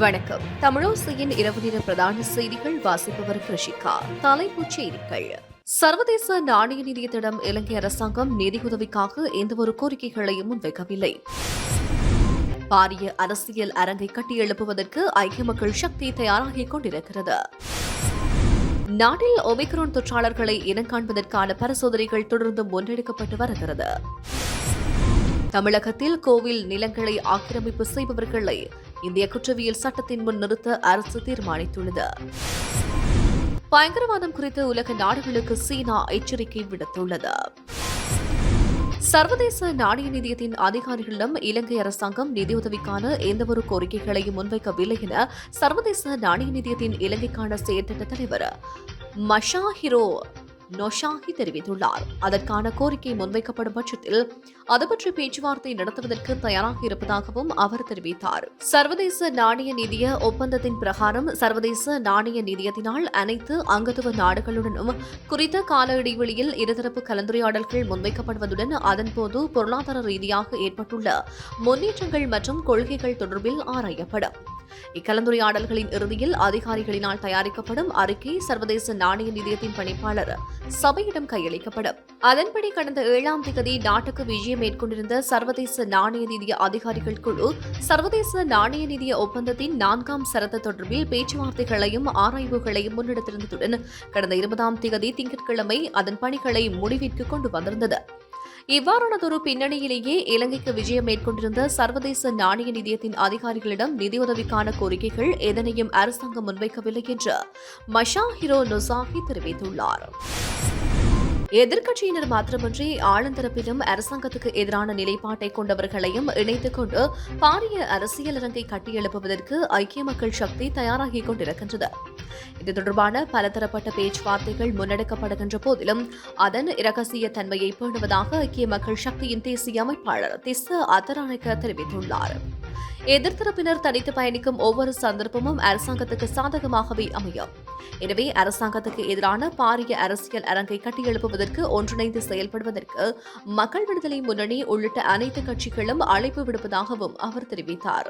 வணக்கம். தமிழோசையின் இரவு நேர பிரதான செய்திகள் வாசிப்பவர் கிருஷிகா. தலைப்புச் செய்திகள். சர்வதேச நாணய நிதியத்திடம் இலங்கை அரசாங்கம் நிதியுதவிக்காக எந்தவொரு கோரிக்கைகளையும் முன்வைக்கவில்லை. பாரிய அரசியல் அரங்கை கட்டியெழுப்புவதற்கு ஐக்கிய மக்கள் சக்தி தயாராகிக் கொண்டிருக்கிறது. நாட்டில் ஒமிக்ரான் தொற்றாளர்களை இனங்காண்பதற்கான பரிசோதனைகள் தொடர்ந்து முன்னெடுக்கப்பட்டு வருகிறது. தமிழகத்தில் கோவில் நிலங்களை ஆக்கிரமிப்பு செய்பவர்களை இந்திய குற்றவியல் சட்டத்தின் முன் நிறுத்த அரசு தீர்மானித்துள்ளது. பயங்கரவாதம் குறித்து உலக நாடுகளுக்கு சீனா எச்சரிக்கை விடுத்துள்ளது. சர்வதேச நாணய நிதியத்தின் அதிகாரிகளிடம் இலங்கை அரசாங்கம் நிதியுதவிக்கான எந்தவொரு கோரிக்கைகளையும் முன்வைக்கவில்லை என சர்வதேச நாணய நிதியத்தின் இலங்கைக்கான செயற்திட்ட தலைவர் மஷாஹிரோ நொஷாஹி தெரிவித்துள்ளார். அதற்கான கோரிக்கை முன்வைக்கப்படும் பட்சத்தில் அது பற்றி பேச்சுவார்த்தை நடத்துவதற்கு தயாராக இருப்பதாகவும் அவர் தெரிவித்தார். சர்வதேச நாணய நிதிய ஒப்பந்தத்தின் பிரகாரம் சர்வதேச நாணய நிதியத்தினால் அனைத்து அங்கத்துவ நாடுகளுடனும் குறித்த கால இடைவெளியில் இருதரப்பு கலந்துரையாடல்கள் முன்வைக்கப்படுவதுடன் அதன்போது பொருளாதார ரீதியாக ஏற்பட்டுள்ள முன்னேற்றங்கள் மற்றும் கொள்கைகள் தொடர்பில் ஆராயப்படும். இக்கலந்துரையாடல்களின் இறுதியில் அதிகாரிகளினால் தயாரிக்கப்படும் அறிக்கை சர்வதேச நாணய நிதியத்தின் பணிப்பாளர் சபையிடம் கையளிக்கப்படும். அதன்படி கடந்த 7ஆம் தேதி நாட்டுக்கு விஜயம் மேற்கொண்டிருந்த சர்வதேச நாணய நிதிய அதிகாரிகள் குழு சர்வதேச நாணய நிதிய ஒப்பந்தத்தின் 4ஆம் சரத்து தொடர்பில் பேச்சுவார்த்தைகளையும் ஆராய்வுகளையும் முன்னெடுத்திருந்ததுடன் கடந்த 20ஆம் தேதி திங்கட்கிழமை அதன் பணிகளை முடிவிற்கு கொண்டு வந்திருந்தது. இவ்வாறானதொரு பின்னணியிலேயே இலங்கைக்கு விஜயம் மேற்கொண்டிருந்த சர்வதேச நாணய நிதியத்தின் அதிகாரிகளிடம் நிதியுதவிக்கான கோரிக்கைகள் எதனையும் அரசாங்கம் முன்வைக்கவில்லை என்று மஷாஹிரோ நொசாஹி தெரிவித்துள்ளார். எதிர்க்கட்சியினர் மாத்திரமன்றி ஆளுந்தரப்பிலும் அரசாங்கத்துக்கு எதிரான நிலைப்பாட்டை கொண்டவர்களையும் இணைத்துக் கொண்டு பாரிய அரசியல் அரங்கை கட்டியெழுப்புவதற்கு ஐக்கிய மக்கள் சக்தி தயாராகிக் கொண்டிருக்கின்றது. இது தொடர்பான பலதரப்பட்ட பேச்சுவார்த்தைகள் முன்னெடுக்கப்படுகின்ற போதிலும் அதன் இரகசிய தன்மையை பேணுவதாக ஐக்கிய மக்கள் சக்தியின் தேசிய அமைப்பாளர் திஸ்ஸ அத்தராணிக்க தெரிவித்துள்ளார். எதிர்த்தரப்பினர் தனித்து பயணிக்கும் ஒவ்வொரு சந்தர்ப்பமும் அரசாங்கத்துக்கு சாதகமாகவே அமையும். எனவே அரசாங்கத்துக்கு எதிரான பாரிய அரசியல் அரங்கை கட்டியெழுப்புவதற்கு ஒன்றிணைந்து செயல்படுவதற்கு மக்கள் விடுதலை முன்னணி உள்ளிட்ட அனைத்து கட்சிகளும் அழைப்பு விடுப்பதாகவும் அவர் தெரிவித்தார்.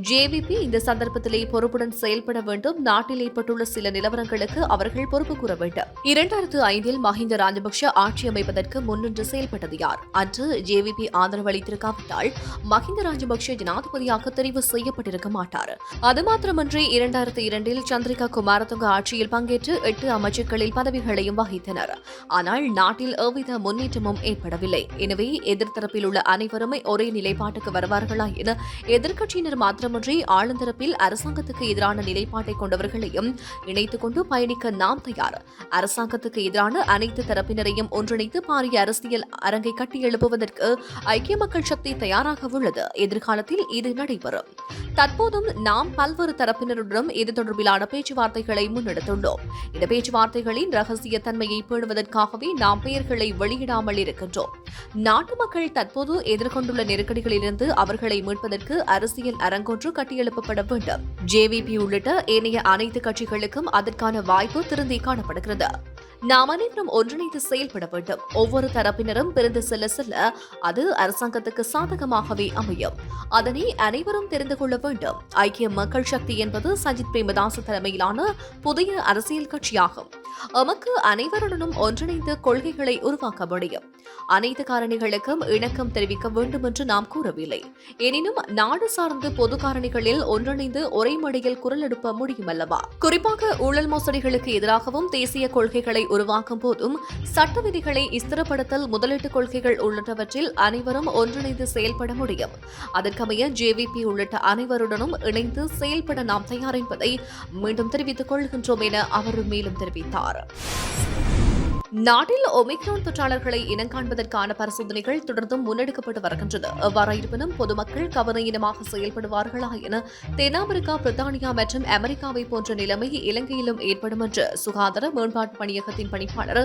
ஜேவிபி இந்த சந்தர்ப்பத்திலே பொறுப்புடன் செயல்பட வேண்டும். நாட்டில் ஏற்பட்டுள்ள சில நிலவரங்களுக்கு அவர்கள் பொறுப்பு கூற வேண்டும். 2005 மஹிந்த ராஜபக்ஷ ஆட்சி அமைப்பதற்கு முன்னின்று செயல்பட்டது யார்? அன்று ஜேவிபி ஆதரவு அளித்திருக்காவிட்டால் மஹிந்த ராஜபக்ஷ ஜனாதிபதியாக தெரிவு செய்யப்பட்டிருக்க மாட்டார். அது மாத்திரமன்றி 2002 சந்திரிகா குமாரதுங்க ஆட்சியில் பங்கேற்று 8 அமைச்சர்களில் பதவிகளையும் வகித்தனர். ஆனால் நாட்டில் எவ்வித முன்னேற்றமும் ஏற்படவில்லை. எனவே எதிர்த்தரப்பில் உள்ள அனைவருமே ஒரே நிலைப்பாட்டுக்கு வருவார்களா என எதிர்க்கட்சியினர் மாத்திரமன்றி ஆளுந்தரப்பில் அரசாங்கத்துக்கு எதிரான நிலைப்பாட்டை கொண்டவர்களையும் இணைத்துக் கொண்டு பயணிக்க நாம் தயார். அரசாங்கத்துக்கு எதிரான அனைத்து தரப்பினரையும் ஒன்றிணைத்து பாரிய அரசியல் அரங்கை கட்டியெழுப்புவதற்கு ஐக்கிய மக்கள் சக்தி தயாராக உள்ளது. எதிர்காலத்தில் இது நடைபெறும். தற்போதும் நாம் பல்வேறு தரப்பினருடன் இது தொடர்பிலான பேச்சுவார்த்தைகளை முன்னெடுத்துள்ளோம். இந்த பேச்சுவார்த்தைகளின் ரகசிய தன்மையை பேணுவதற்காகவே நாம் பெயர்களை வெளியிடாமல் இருக்கின்றோம். நாட்டு மக்கள் தற்போது எதிர்கொண்டுள்ள நெருக்கடிகளிலிருந்து அவர்களை மீட்பதற்கு அரசியல் அரங்கொன்று கட்டியெழுப்பப்பட வேண்டும். ஜேவிபி உள்ளிட்ட ஏனைய அனைத்து கட்சிகளுக்கும் அதற்கான வாய்ப்பு திருந்தி காணப்படுகிறது. நாம் அனைவரும் ஒன்றிணைந்து செயல்பட வேண்டும். ஒவ்வொரு தரப்பினரும் பிரிந்து செல்ல செல்ல அது அரசாங்கத்துக்கு சாதகமாகவே அமையும். அதனை அனைவரும் தெரிந்து கொள்ள வேண்டும். ஐக்கிய மக்கள் சக்தி என்பது சஜித் பிரேமதாச தலைமையிலான புதிய அரசியல் கட்சியாகும். எமக்கு அனைவருடனும் ஒன்றிணைந்து கொள்கைகளை உருவாக்க முடியும். அனைத்து காரணிகளுக்கும் இணக்கம் தெரிவிக்க வேண்டும் என்று நாம் கூறவில்லை. எனினும் நாடு சார்ந்த பொது காரணிகளில் ஒன்றிணைந்து ஒரே மடியில் குரல் எழுப்ப முடியும் அல்லவா? குறிப்பாக ஊழல் மோசடிகளுக்கு எதிராகவும் தேசிய கொள்கைகளை உருவாக்கும் போதும் சட்ட விதிகளை ஸ்திரப்படுத்தல் முதலீட்டு கொள்கைகள் உள்ளிட்டவற்றில் அனைவரும் ஒன்றிணைந்து செயல்பட முடியும். அதற்கமைய ஜேவிபி உள்ளிட்ட அனைவருடனும் இணைந்து செயல்பட நாம் தயார் என்பதை மீண்டும் தெரிவித்துக் கொள்கின்றோம் என அவர் மேலும் தெரிவித்தார். நாட்டில் ஒமிக்ரான் தொற்றாளர்களை இனங்காண்பதற்கான பரிசோதனைகள் தொடர்ந்தும் முன்னெடுக்கப்பட்டு வருகின்றது. எவ்வாறாயிருப்பினும் பொதுமக்கள் கவனயீனமாக செயல்படுவார்களா என தென்னாப்பிரிக்கா, பிரித்தானியா மற்றும் அமெரிக்காவை போன்ற நிலைமை இலங்கையிலும் ஏற்படும் என்று சுகாதார மேம்பாட்டு பணியகத்தின் பணிப்பாளர்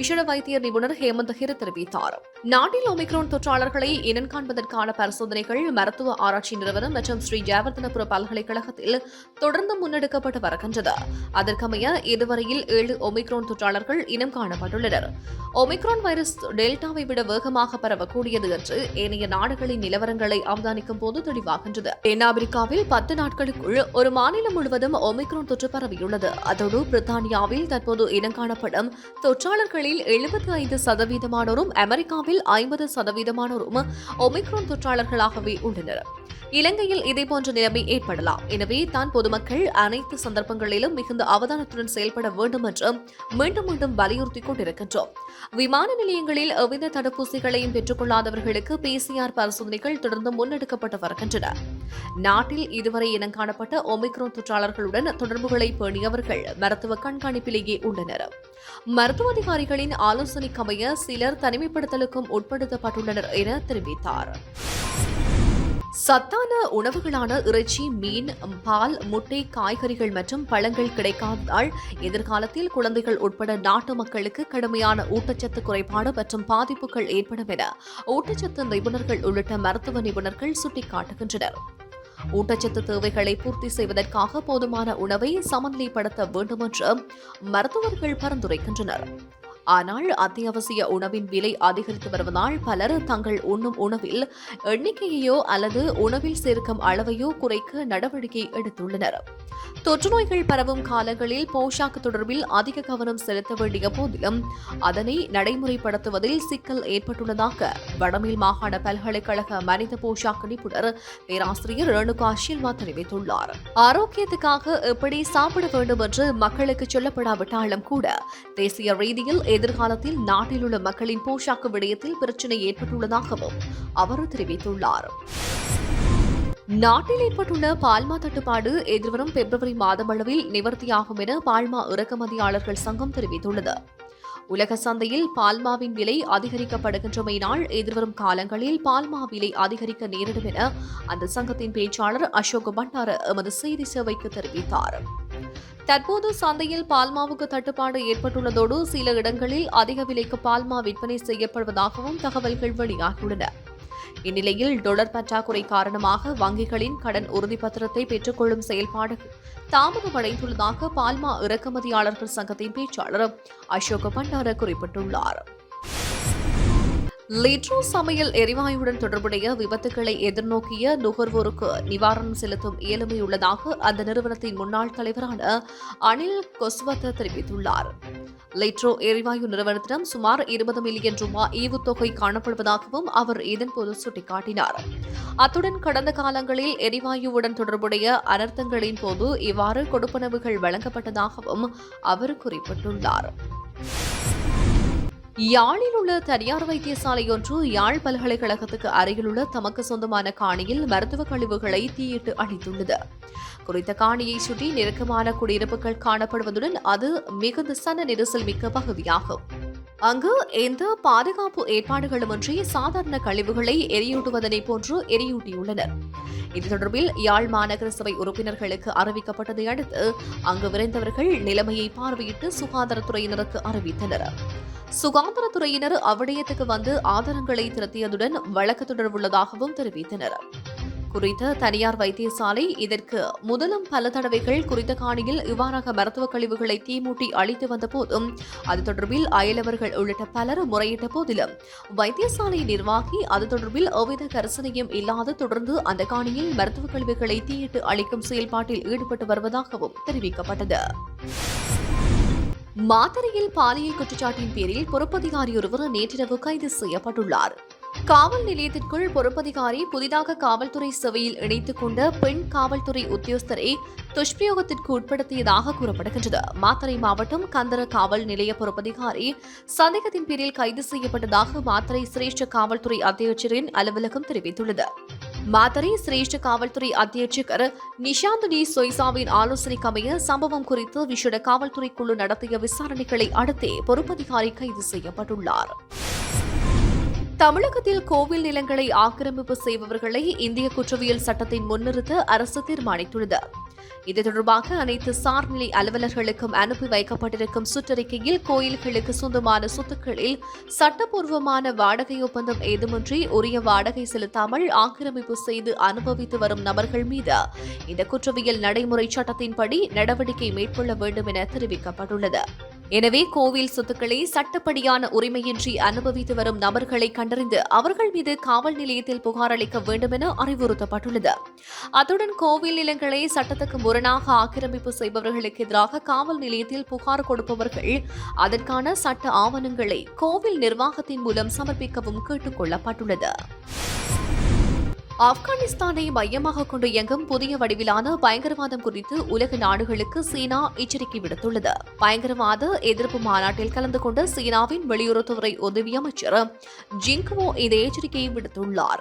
விசேட வைத்திய நிபுணர் ஹேமந்த் ஹிர தெரிவித்தார். நாட்டில் ஒமிக்ரான் தொற்றாளர்களை இனங்காண்பதற்கான பரிசோதனைகள் மருத்துவ ஆராய்ச்சி நிறுவனம் மற்றும் ஸ்ரீ ஜெயவர்தனபுர பல்கலைக்கழகத்தில் தொடர்ந்து முன்னெடுக்கப்பட்டு வருகின்றது. அதற்கமைய இதுவரையில் 7 ஒமிக்ரான் தொற்றாளர்கள் இனம் காணப்பட்டுள்ளனர். செய்யப்பட்டுள்ளனர். ஒமிக்ரான் வைரஸ் டெல்டாவை விட வேகமாக பரவக்கூடியது என்று ஏனைய நாடுகளின் நிலவரங்களை அவதானிக்கும் போது தெளிவாகின்றது. தென்னாப்பிரிக்காவில் 10 நாட்களுக்குள் ஒரு மாநிலம் முழுவதும் ஒமிக்ரான் தொற்று பரவியுள்ளது. அதோடு பிரித்தானியாவில் தற்போது இனங்காணப்படும் தொற்றாளர்களில் 75% அமெரிக்காவில் 50% ஒமிக்ரான் தொற்றாளர்களாகவே உள்ளனர். இலங்கையில் இதேபோன்ற நிலைமை ஏற்படலாம். எனவே தான் பொதுமக்கள் அனைத்து சந்தர்ப்பங்களிலும் மிகுந்த அவதானத்துடன் செயல்பட வேண்டும் என்று மீண்டும் மீண்டும் வலியுறுத்திக் கொண்டிருக்கின்றோம். விமான நிலையங்களில் எவ்வித தடுப்பூசிகளையும் பெற்றுக் கொள்ளாதவர்களுக்கு PCR பரிசோதனைகள் தொடர்ந்து முன்னெடுக்கப்பட்டு வருகின்றன. நாட்டில் இதுவரை இனங்காணப்பட்ட ஒமிக்ரான் தொற்றாளர்களுடன் தொடர்புகளை பேணியவர்கள் மருத்துவ கண்காணிப்பிலேயே உள்ளனர். மருத்துவ அதிகாரிகளின் ஆலோசனைக்கமைய சிலர் தனிமைப்படுத்தலுக்கும் உட்படுத்தப்பட்டுள்ளனர் என தெரிவித்தார். சத்தான உணவுகளான இறைச்சி, மீன், பால், முட்டை, காய்கறிகள் மற்றும் பழங்கள் கிடைக்காததால் எதிர்காலத்தில் குழந்தைகள் உட்பட நாட்டு மக்களுக்கு கடுமையான ஊட்டச்சத்து குறைபாடு மற்றும் பாதிப்புகள் ஏற்படும் என ஊட்டச்சத்து நிபுணர்கள் உள்ளிட்ட மருத்துவ நிபுணர்கள் சுட்டிக்காட்டுகின்றனர். ஊட்டச்சத்து தேவைகளை பூர்த்தி செய்வதற்காக போதுமான உணவை சமநிலைப்படுத்த வேண்டும் என்று மருத்துவர்கள் பரிந்துரைக்கின்றனர். ஆனால் அத்தியாவசிய உணவின் விலை அதிகரித்து வருவதால் பலர் தங்கள் உண்ணும் உணவில் எண்ணிக்கையோ அல்லது உணவில் சேர்க்கும் அளவையோ குறைக்க நடவடிக்கை எடுத்துள்ளனர். தொற்று நோய்கள் பரவும் காலங்களில் போஷாக்கு தொடர்பில் அதிக கவனம் செலுத்த வேண்டிய போதிலும் அதனை நடைமுறைப்படுத்துவதில் சிக்கல் ஏற்பட்டுள்ளதாக வடமேல் மாகாண பல்கலைக்கழக மனித போஷாக்கு நிபுணர் பேராசிரியர் ரேணுகா சில்வா தெரிவித்துள்ளார். ஆரோக்கியத்துக்காக எப்படி சாப்பிட வேண்டும் என்று மக்களுக்கு சொல்லப்படாவிட்டாலும் கூட தேசிய ரீதியில் எதிர்காலத்தில் நாட்டில் உள்ள மக்களின் போஷாக்கு விடயத்தில் பிரச்சினை ஏற்பட்டுள்ளதாகவும் அவர் தெரிவித்துள்ளார். நாட்டில் ஏற்பட்டுள்ள பால்மா தட்டுப்பாடு எதிர்வரும் பிப்ரவரி மாதமளவில் நிவர்த்தியாகும் என பால்மா இறக்குமதியாளர்கள் சங்கம் தெரிவித்துள்ளது. உலக சந்தையில் பால்மாவின் விலை அதிகரிக்கப்படுகின்றமையினால் எதிர்வரும் காலங்களில் பால்மா விலை அதிகரிக்க நேரிடும் என அந்த சங்கத்தின் பேச்சாளர் அசோக் பண்டார எமது செய்தி சேவைக்கு தெரிவித்தார். தற்போது சந்தையில் பால்மாவுக்கு தட்டுப்பாடு ஏற்பட்டுள்ளதோடு சில இடங்களில் அதிக விலைக்கு பால்மா விற்பனை செய்யப்படுவதாகவும் தகவல்கள் வெளியாகியுள்ளன. இந்நிலையில் டொலர் பற்றாக்குறை காரணமாக வங்கிகளின் கடன் உறுதிப்பத்திரத்தை பெற்றுக்கொள்ளும் செயல்பாடு தாமதமடைந்துள்ளதாக பால்மா இறக்குமதியாளர்கள் சங்கத்தின் பேச்சாளர் அசோக் பண்டார குறிப்பிட்டுள்ளார். லிட்ரோ சமையல் எரிவாயுடன் தொடர்புடைய விபத்துக்களை எதிர்நோக்கிய நுகர்வோருக்கு நிவாரணம் செலுத்தும் இயலுமை உள்ளதாக அந்த நிறுவனத்தின் முன்னாள் தலைவரான அனில் கொஸ்வத் தெரிவித்துள்ளார். லிட்ரோ எரிவாயு நிறுவனத்திடம் சுமார் 20 மில்லியன் ரூபாய் ஈவுத்தொகை காணப்படுவதாகவும் அவர் இதன்போது சுட்டிக்காட்டினார். அத்துடன் கடந்த காலங்களில் எரிவாயுவுடன் தொடர்புடைய அனர்த்தங்களின் போது இவ்வாறு கொடுப்பனவுகள் வழங்கப்பட்டதாகவும் அவர் குறிப்பிட்டுள்ளார். யாழில் உள்ள தனியார் வைத்தியசாலை ஒன்று யாழ் பல்கலைக்கழகத்துக்கு அருகிலுள்ள தமக்கு சொந்தமான காணியில் மருத்துவ கழிவுகளை தீயிட்டு அழித்துள்ளது. குறித்த காணியை சுற்றி நெருக்கமான குடியிருப்புகள் காணப்படுவதுடன் அது மிகுந்த சன நெரிசல் மிக்க பகுதியாகும். அங்கு எந்த பாதுகாப்பு ஏற்பாடுகளுமின்றி சாதாரண கழிவுகளை எரியூட்டுவதனை போன்று எரியூட்டியுள்ளனர். இது தொடர்பில் யாழ் மாநகர சபை உறுப்பினர்களுக்கு அறிவிக்கப்பட்டதை அடுத்து அங்கு விரைந்தவர்கள் நிலைமையை பார்வையிட்டு சுகாதாரத்துறையினருக்கு அறிவித்தனர். சுகாதாரத்துறையினர் அவ்விடயத்துக்கு வந்து ஆதாரங்களை திரட்டியதுடன் வழக்கு தொடர்புள்ளதாகவும் தெரிவித்தனர். குறித்த தனியார் வைத்தியசாலை இதற்கு முதலும் பல தடவைகள் குறித்த காணியில் இவ்வாறாக மருத்துவ கழிவுகளை தீமூட்டி அழித்து வந்த போதும் அது தொடர்பில் அயலவர்கள் உள்ளிட்ட பலர் முறையிட்ட போதிலும் வைத்தியசாலை நிர்வாகி அது தொடர்பில் எவ்வித கரிசனையும் இல்லாது தொடர்ந்து அந்த காணியில் மருத்துவ கழிவுகளை தீயிட்டு அழிக்கும் செயல்பாட்டில் ஈடுபட்டு வருவதாகவும் தெரிவிக்கப்பட்டது. மாத்தறையில் பாலியல் குற்றச்சாட்டின் பேரில் பொறுப்பதிகாரி ஒருவர் நேற்றிரவு கைது செய்யப்பட்டுள்ளார். காவல் நிலையத்திற்குள் பொறுப்பதிகாரி புதிதாக காவல்துறை சேவையில் இணைத்துக் கொண்ட பெண் காவல்துறை உத்தியோகஸ்தரை துஷ்பிரயோகத்திற்கு உட்படுத்தியதாக கூறப்படுகின்றது. மாத்தறை மாவட்டம் கந்தர காவல் நிலைய பொறுப்பதிகாரி சந்தேகத்தின் பேரில் கைது செய்யப்பட்டதாக மாத்தறை சிரேஷ்ட காவல்துறை அத்தியட்சரின் அலுவலகம் தெரிவித்துள்ளது. மாத்தறை சிரேஷ்ட காவல்துறை அத்தியட்சகர் நிஷாந்தினி சொய்சாவின் ஆலோசனைக்கமைய சம்பவம் குறித்து விசேட காவல்துறை குழு நடத்திய விசாரணைகளை அடுத்தே பொறுப்பதிகாரி கைது செய்யப்பட்டுள்ளார். தமிழகத்தில் கோவில் நிலங்களை ஆக்கிரமிப்பு செய்பவர்களை இந்திய குற்றவியல் சட்டத்தின் முன்னிறுத்த அரசு தீர்மானித்துள்ளது. இது தொடர்பாக அனைத்து சார்நிலை அலுவலர்களுக்கும் அனுப்பி வைக்கப்பட்டிருக்கும் சுற்றறிக்கையில் கோயில்களுக்கு சொந்தமான சொத்துக்களில் சட்டப்பூர்வமான வாடகை ஒப்பந்தம் ஏதுமின்றி உரிய வாடகை செலுத்தாமல் ஆக்கிரமிப்பு செய்து அனுபவித்து வரும் நபர்கள் மீது இந்த குற்றவியல் நடைமுறை சட்டத்தின்படி நடவடிக்கை மேற்கொள்ள வேண்டும் என தெரிவிக்கப்பட்டுள்ளது. எனவே கோவில் சொத்துக்களை சட்டப்படியான உரிமையின்றி அனுபவித்து வரும் நபர்களை கண்டறிந்து அவர்கள் மீது காவல் நிலையத்தில் புகார் அளிக்க வேண்டும் என அறிவுறுத்தப்பட்டுள்ளது. அத்துடன் கோவில் நிலங்களை சட்டத்துக்கு முரணாக ஆக்கிரமிப்பு செய்பவர்களுக்கு எதிராக காவல் நிலையத்தில் புகார் கொடுப்பவர்கள் அதற்கான சட்ட ஆவணங்களை கோவில் நிர்வாகத்தின் மூலம் சமர்ப்பிக்கவும் கேட்டுக் கொள்ளப்பட்டுள்ளது. ஆப்கானிஸ்தானை மையமாக கொண்டு இயங்கும் புதிய வடிவிலான பயங்கரவாதம் குறித்து உலக நாடுகளுக்கு சீனா எச்சரிக்கை விடுத்துள்ளது. பயங்கரவாத எதிர்ப்பு மாநாட்டில் கலந்து கொண்ட சீனாவின் வெளியுறவுத்துறை உதவி அமைச்சர் ஜிங்வோ இந்த எச்சரிக்கையை விடுத்துள்ளார்.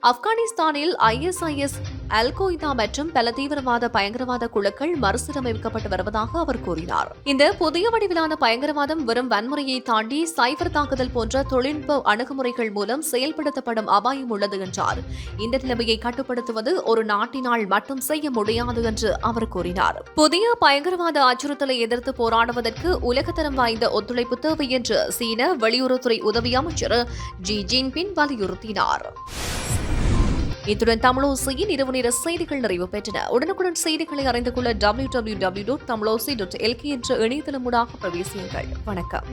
ஆப்கானிஸ்தானில் ISIS, அல் கொய்தா மற்றும் பல தீவிரவாத பயங்கரவாத குழுக்கள் மறுசீரமைக்கப்பட்டு வருவதாக அவர் கூறினார். இந்த புதிய வடிவிலான பயங்கரவாதம் வெறும் வன்முறையை தாண்டி சைபர் தாக்குதல் போன்ற தொழில்நுட்ப அணுகுமுறைகள் மூலம் செயல்படுத்தப்படும் அபாயம் உள்ளது என்றார். இந்த நிலைமையை கட்டுப்படுத்துவது ஒரு நாட்டினால் மட்டும் செய்ய முடியாது என்று அவர் கூறினார். புதிய பயங்கரவாத அச்சுறுத்தலை எதிர்த்து போராடுவதற்கு உலகத்தரம் வாய்ந்த ஒத்துழைப்பு தேவை என்று சீன வெளியுறவுத்துறை உதவி அமைச்சர் ஜி ஜின்பிங் வலியுறுத்தினார். இத்துடன் தமிழோசையின் இரவு நேர செய்திகள் நிறைவு பெற்றன. உடனுக்குடன் செய்திகளை அறிந்து கொள்ள www.tamilosai.lk என்ற இணையதளம் ஊடாக பிரவேசியுங்கள். வணக்கம்.